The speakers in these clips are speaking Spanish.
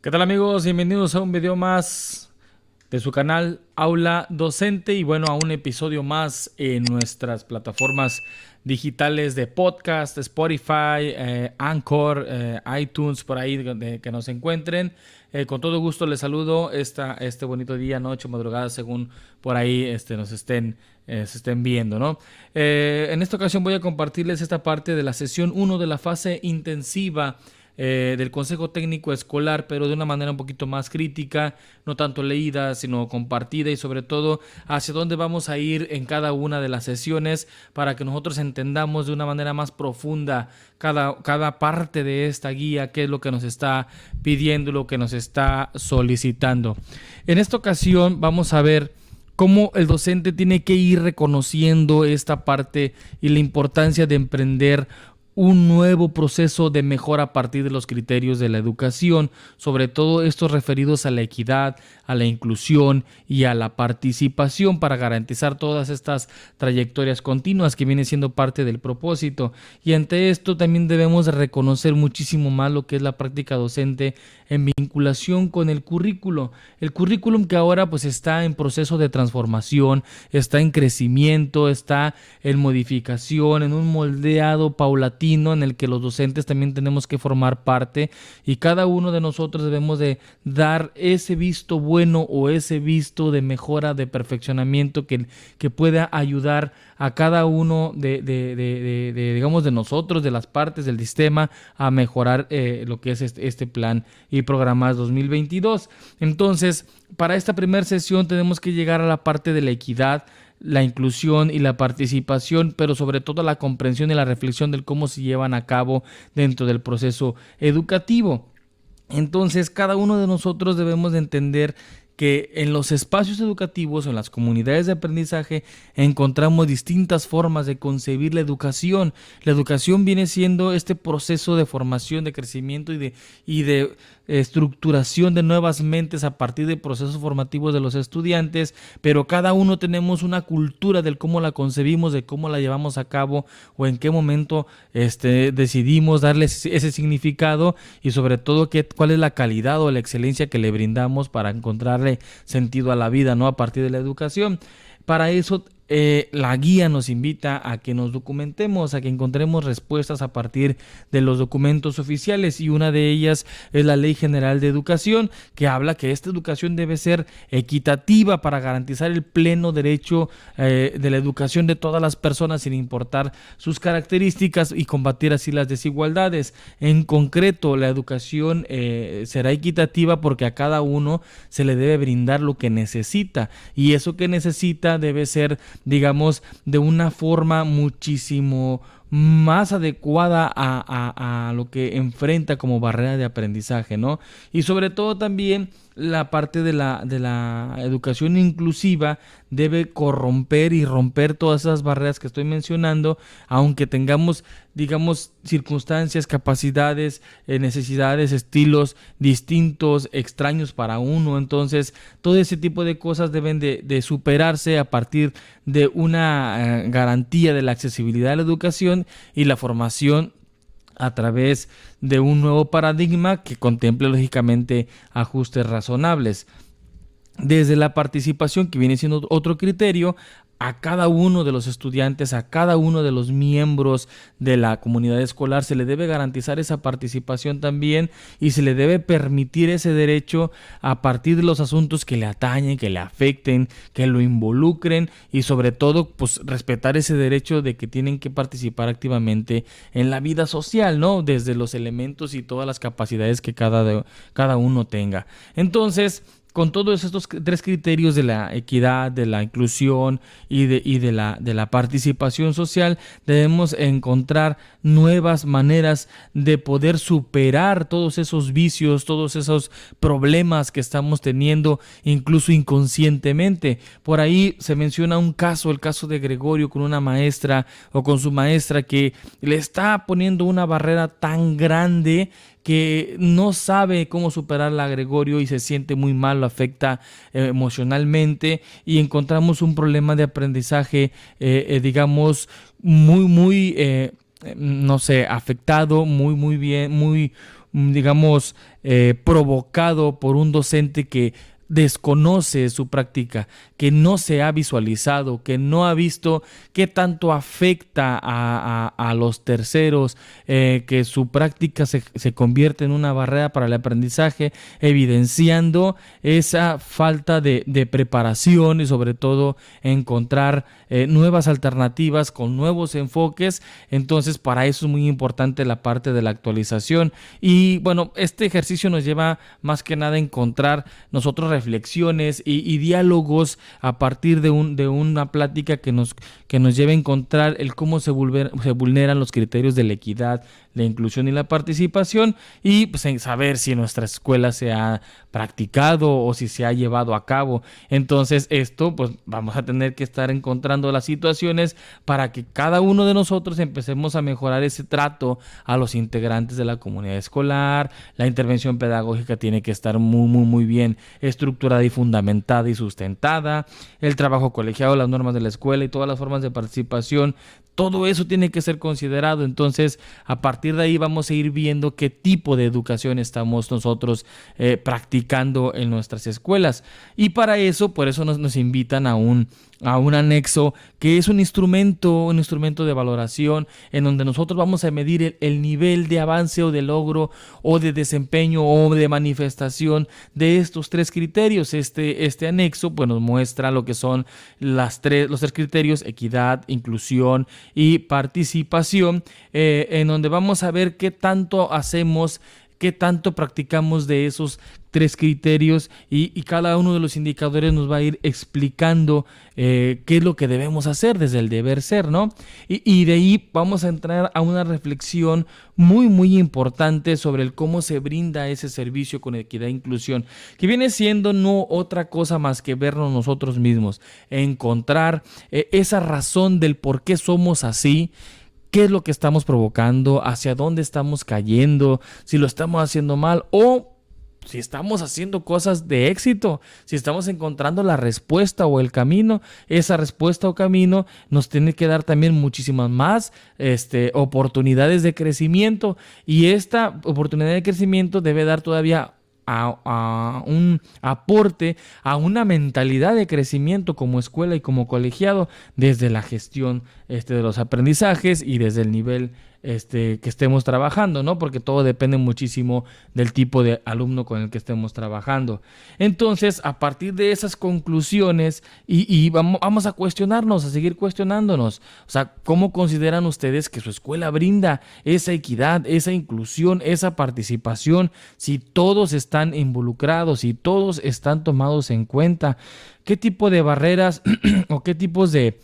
¿Qué tal amigos? Bienvenidos a un video más de su canal Aula Docente y bueno, a un episodio más en nuestras plataformas digitales de podcast, Spotify, Anchor, iTunes, por ahí que nos encuentren. Con todo gusto les saludo este bonito día, noche, madrugada, según por ahí se estén viendo, ¿no? En esta ocasión voy a compartirles esta parte de la sesión 1 de la fase intensiva del Consejo Técnico Escolar, pero de una manera un poquito más crítica, no tanto leída, sino compartida y sobre todo hacia dónde vamos a ir en cada una de las sesiones para que nosotros entendamos de una manera más profunda cada parte de esta guía, qué es lo que nos está pidiendo, lo que nos está solicitando. En esta ocasión vamos a ver cómo el docente tiene que ir reconociendo esta parte y la importancia de emprender un nuevo proceso de mejora a partir de los criterios de la educación, sobre todo estos referidos a la equidad, a la inclusión y a la participación para garantizar todas estas trayectorias continuas que viene siendo parte del propósito. Y ante esto también debemos de reconocer muchísimo más lo que es la práctica docente en vinculación con el currículo. El currículum que ahora pues está en proceso de transformación, está en crecimiento, está en modificación, en un moldeado paulatino en el que los docentes también tenemos que formar parte y cada uno de nosotros debemos de dar ese visto bueno o ese visto de mejora, de perfeccionamiento que pueda ayudar a cada uno digamos de nosotros, de las partes del sistema a mejorar lo que es este plan y programas 2022. Entonces, para esta primera sesión tenemos que llegar a la parte de la equidad, la inclusión y la participación, pero sobre todo la comprensión y la reflexión del cómo se llevan a cabo dentro del proceso educativo. Entonces, cada uno de nosotros debemos de entender que en los espacios educativos o en las comunidades de aprendizaje encontramos distintas formas de concebir la educación. La educación viene siendo este proceso de formación, de crecimiento y de estructuración de nuevas mentes a partir de procesos formativos de los estudiantes, pero cada uno tenemos una cultura del cómo la concebimos, de cómo la llevamos a cabo o en qué momento decidimos darle ese significado y sobre todo cuál es la calidad o la excelencia que le brindamos para encontrarle sentido a la vida, ¿no? A partir de la educación. Para eso la guía nos invita a que nos documentemos, a que encontremos respuestas a partir de los documentos oficiales y una de ellas es la Ley General de Educación, que habla que esta educación debe ser equitativa para garantizar el pleno derecho de la educación de todas las personas sin importar sus características y combatir así las desigualdades. En concreto, la educación será equitativa porque a cada uno se le debe brindar lo que necesita y eso que necesita debe ser, digamos, de una forma muchísimo más adecuada a lo que enfrenta como barrera de aprendizaje, ¿no? Y sobre todo también la parte de la educación inclusiva debe corromper y romper todas esas barreras que estoy mencionando, aunque tengamos, digamos, circunstancias, capacidades, necesidades, estilos distintos, extraños para uno. Entonces, todo ese tipo de cosas deben de superarse a partir de una garantía de la accesibilidad a la educación y la formación a través de un nuevo paradigma que contemple lógicamente ajustes razonables. Desde la participación, que viene siendo otro criterio, a cada uno de los estudiantes, a cada uno de los miembros de la comunidad escolar se le debe garantizar esa participación también y se le debe permitir ese derecho a partir de los asuntos que le atañen, que le afecten, que lo involucren y sobre todo pues respetar ese derecho de que tienen que participar activamente en la vida social, ¿no? Desde los elementos y todas las capacidades que cada uno tenga. Entonces, con todos estos tres criterios de la equidad, de la inclusión y de la participación social, debemos encontrar nuevas maneras de poder superar todos esos vicios, todos esos problemas que estamos teniendo, incluso inconscientemente. Por ahí se menciona un caso, el caso de Gregorio con una maestra o con su maestra que le está poniendo una barrera tan grande que no sabe cómo superarla a Gregorio y se siente muy mal, lo afecta emocionalmente y encontramos un problema de aprendizaje, digamos, muy, muy, no sé, afectado, muy bien, muy digamos, provocado por un docente que desconoce su práctica, que no se ha visualizado, que no ha visto qué tanto afecta a los terceros, que su práctica se convierte en una barrera para el aprendizaje, evidenciando esa falta de preparación y sobre todo encontrar nuevas alternativas con nuevos enfoques. Entonces, para eso es muy importante la parte de la actualización. Y bueno, este ejercicio nos lleva más que nada a encontrar nosotros reflexiones y diálogos a partir de una plática que nos lleve a encontrar el cómo se vulneran los criterios de la equidad, la inclusión y la participación, y pues en saber si en nuestra escuela se ha practicado o si se ha llevado a cabo. Entonces esto pues vamos a tener que estar encontrando las situaciones para que cada uno de nosotros empecemos a mejorar ese trato a los integrantes de la comunidad escolar. La intervención pedagógica tiene que estar muy bien estructurada y fundamentada y sustentada. El trabajo colegiado, las normas de la escuela y todas las formas de participación, todo eso tiene que ser considerado. Entonces, a partir de ahí vamos a ir viendo qué tipo de educación estamos nosotros practicando en nuestras escuelas. Y para eso, por eso nos invitan a un anexo que es un instrumento de valoración en donde nosotros vamos a medir el nivel de avance o de logro o de desempeño o de manifestación de estos tres criterios. Este anexo pues nos muestra lo que son los tres criterios: equidad, inclusión y participación, en donde vamos a ver qué tanto hacemos, qué tanto practicamos de esos tres criterios, y cada uno de los indicadores nos va a ir explicando qué es lo que debemos hacer desde el deber ser, ¿no? Y de ahí vamos a entrar a una reflexión muy importante sobre el cómo se brinda ese servicio con equidad e inclusión, que viene siendo no otra cosa más que vernos nosotros mismos, encontrar esa razón del por qué somos así. ¿Qué es lo que estamos provocando? ¿Hacia dónde estamos cayendo? Si lo estamos haciendo mal o si estamos haciendo cosas de éxito, si estamos encontrando la respuesta o el camino. Esa respuesta o camino nos tiene que dar también muchísimas más oportunidades de crecimiento, y esta oportunidad de crecimiento debe dar todavía a un aporte, a una mentalidad de crecimiento como escuela y como colegiado, desde la gestión de los aprendizajes y desde el nivel que estemos trabajando, ¿no? Porque todo depende muchísimo del tipo de alumno con el que estemos trabajando. Entonces, a partir de esas conclusiones, y vamos a cuestionarnos, a seguir cuestionándonos. O sea, ¿cómo consideran ustedes que su escuela brinda esa equidad, esa inclusión, esa participación? Si todos están involucrados, si todos están tomados en cuenta, ¿qué tipo de barreras o qué tipos de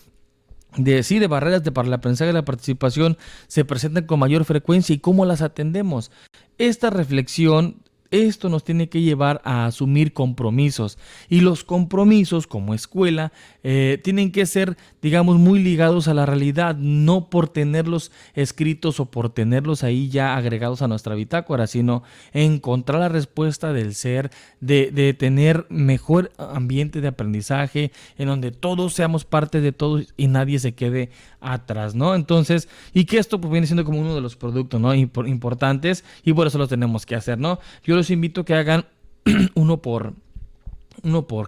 barreras para el aprendizaje y la participación se presentan con mayor frecuencia y cómo las atendemos? Esta reflexión, esto nos tiene que llevar a asumir compromisos, y los compromisos como escuela tienen que ser, digamos, muy ligados a la realidad, no por tenerlos escritos o por tenerlos ahí ya agregados a nuestra bitácora, sino encontrar la respuesta del ser, de tener mejor ambiente de aprendizaje en donde todos seamos parte de todos y nadie se quede atrás, ¿no? Entonces, y que esto pues viene siendo como uno de los productos, ¿no? Importantes, y por eso lo tenemos que hacer, ¿no? Yo los invito a que hagan uno por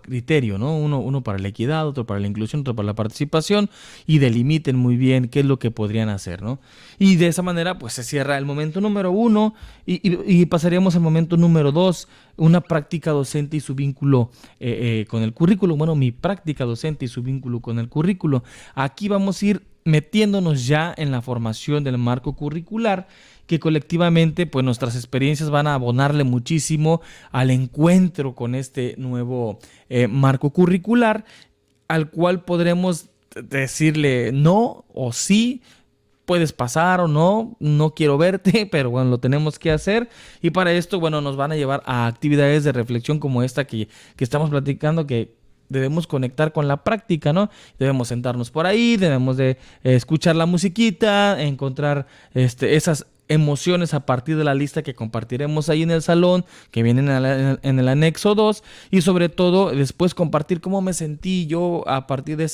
criterio, ¿no? Uno para la equidad, otro para la inclusión, otro para la participación, y delimiten muy bien qué es lo que podrían hacer, ¿no? Y de esa manera pues se cierra el momento número 1 y pasaríamos al momento número 2, una práctica docente y su vínculo con el currículo. Bueno, mi práctica docente y su vínculo con el currículo. Aquí vamos a ir metiéndonos ya en la formación del marco curricular, que colectivamente pues nuestras experiencias van a abonarle muchísimo al encuentro con este nuevo marco curricular, al cual podremos decirle no o sí. Puedes pasar o no, no quiero verte, pero bueno, lo tenemos que hacer. Y para esto, bueno, nos van a llevar a actividades de reflexión como esta que estamos platicando, que debemos conectar con la práctica, ¿no? Debemos sentarnos por ahí, debemos de escuchar la musiquita, encontrar esas emociones a partir de la lista que compartiremos ahí en el salón, que vienen en el anexo 2, y sobre todo después compartir cómo me sentí yo a partir de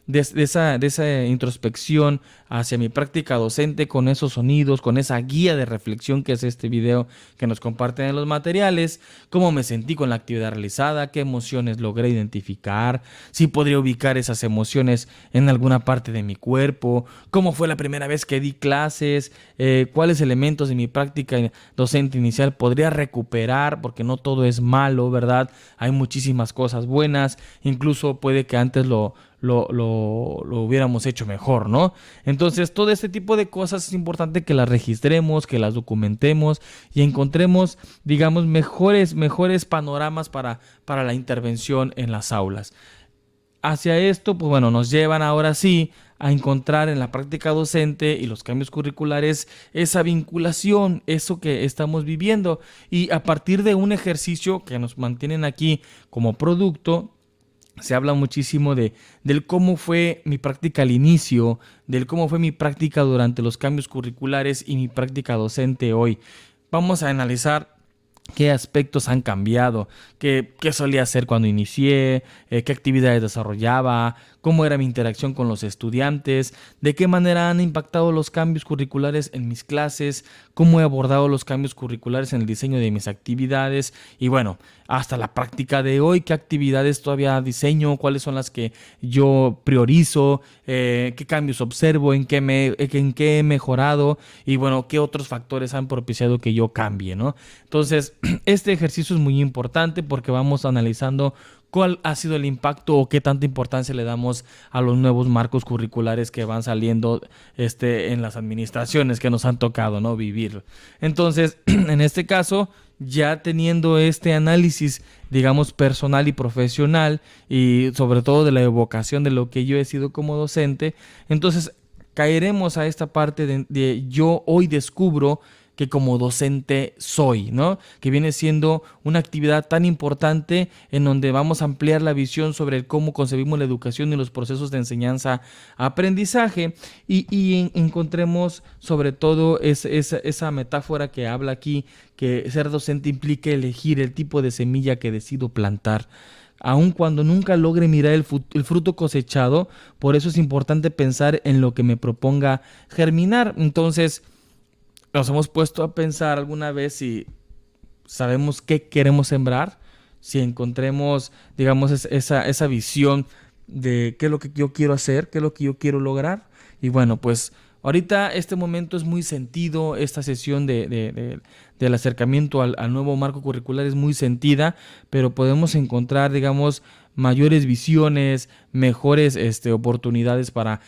de esa introspección hacia mi práctica docente con esos sonidos, con esa guía de reflexión que es este video que nos comparten en los materiales, cómo me sentí con la actividad realizada, qué emociones logré identificar, si podría ubicar esas emociones en alguna parte de mi cuerpo, cómo fue la primera vez que di clases, cuáles elementos de mi práctica docente inicial podría recuperar, porque no todo es malo, ¿verdad? Hay muchísimas cosas buenas, incluso puede que antes lo hubiéramos hecho mejor, ¿no? Entonces, todo este tipo de cosas es importante que las registremos, que las documentemos y encontremos, digamos, mejores panoramas para la intervención en las aulas. Hacia esto, pues bueno, nos llevan ahora sí a encontrar en la práctica docente y los cambios curriculares esa vinculación, eso que estamos viviendo. Y a partir de un ejercicio que nos mantienen aquí como producto, se habla muchísimo del cómo fue mi práctica al inicio, del cómo fue mi práctica durante los cambios curriculares y mi práctica docente hoy. Vamos a analizar qué aspectos han cambiado, qué solía hacer cuando inicié, qué actividades desarrollaba, cómo era mi interacción con los estudiantes, de qué manera han impactado los cambios curriculares en mis clases, cómo he abordado los cambios curriculares en el diseño de mis actividades y bueno, hasta la práctica de hoy, qué actividades todavía diseño, cuáles son las que yo priorizo, qué cambios observo, en qué he mejorado y bueno, qué otros factores han propiciado que yo cambie, ¿no? Entonces, este ejercicio es muy importante porque vamos analizando cuál ha sido el impacto o qué tanta importancia le damos a los nuevos marcos curriculares que van saliendo en las administraciones que nos han tocado, ¿no? Vivir. Entonces, en este caso, ya teniendo este análisis, digamos, personal y profesional y sobre todo de la evocación de lo que yo he sido como docente, entonces caeremos a esta parte de yo hoy descubro que como docente soy, ¿no? Que viene siendo una actividad tan importante en donde vamos a ampliar la visión sobre cómo concebimos la educación y los procesos de enseñanza-aprendizaje y encontremos sobre todo esa metáfora que habla aquí, que ser docente implica elegir el tipo de semilla que decido plantar. Aun cuando nunca logre mirar el fruto cosechado, por eso es importante pensar en lo que me proponga germinar. Entonces, nos hemos puesto a pensar alguna vez si sabemos qué queremos sembrar, si encontremos, digamos, esa visión de qué es lo que yo quiero hacer, qué es lo que yo quiero lograr. Y bueno, pues ahorita este momento es muy sentido, esta sesión del acercamiento al nuevo marco curricular es muy sentida, pero podemos encontrar, digamos, mayores visiones, mejores oportunidades para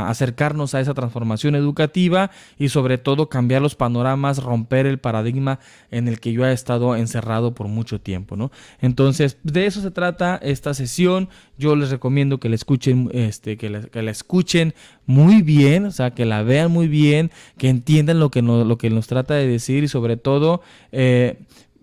acercarnos a esa transformación educativa y sobre todo cambiar los panoramas, romper el paradigma en el que yo he estado encerrado por mucho tiempo, ¿no? Entonces, de eso se trata esta sesión. Yo les recomiendo que la escuchen, que la escuchen muy bien, o sea, que la vean muy bien, que entiendan lo que nos trata de decir y sobre todo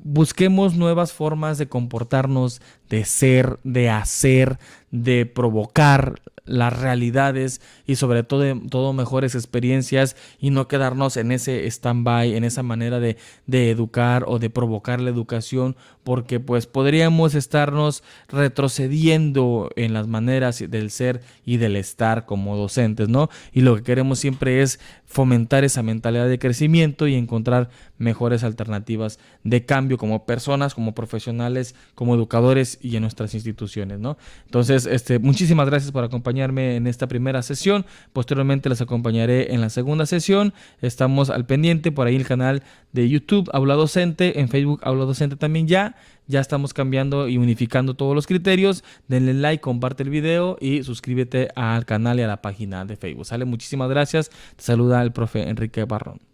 busquemos nuevas formas de comportarnos, de ser, de hacer, de provocar las realidades y sobre todo mejores experiencias y no quedarnos en ese stand-by, en esa manera de educar o de provocar la educación, porque pues podríamos estarnos retrocediendo en las maneras del ser y del estar como docentes, ¿no? Y lo que queremos siempre es fomentar esa mentalidad de crecimiento y encontrar mejores alternativas de cambio como personas, como profesionales, como educadores y en nuestras instituciones, ¿no? Entonces, muchísimas gracias por acompañarme en esta primera sesión. Posteriormente les acompañaré en la segunda sesión. Estamos al pendiente por ahí el canal de YouTube Aula Docente, en Facebook Aula Docente también ya estamos cambiando y unificando todos los criterios. Denle like, comparte el video y suscríbete al canal y a la página de Facebook. ¿Sale? Muchísimas gracias. Te saluda el profe Enrique Barrón.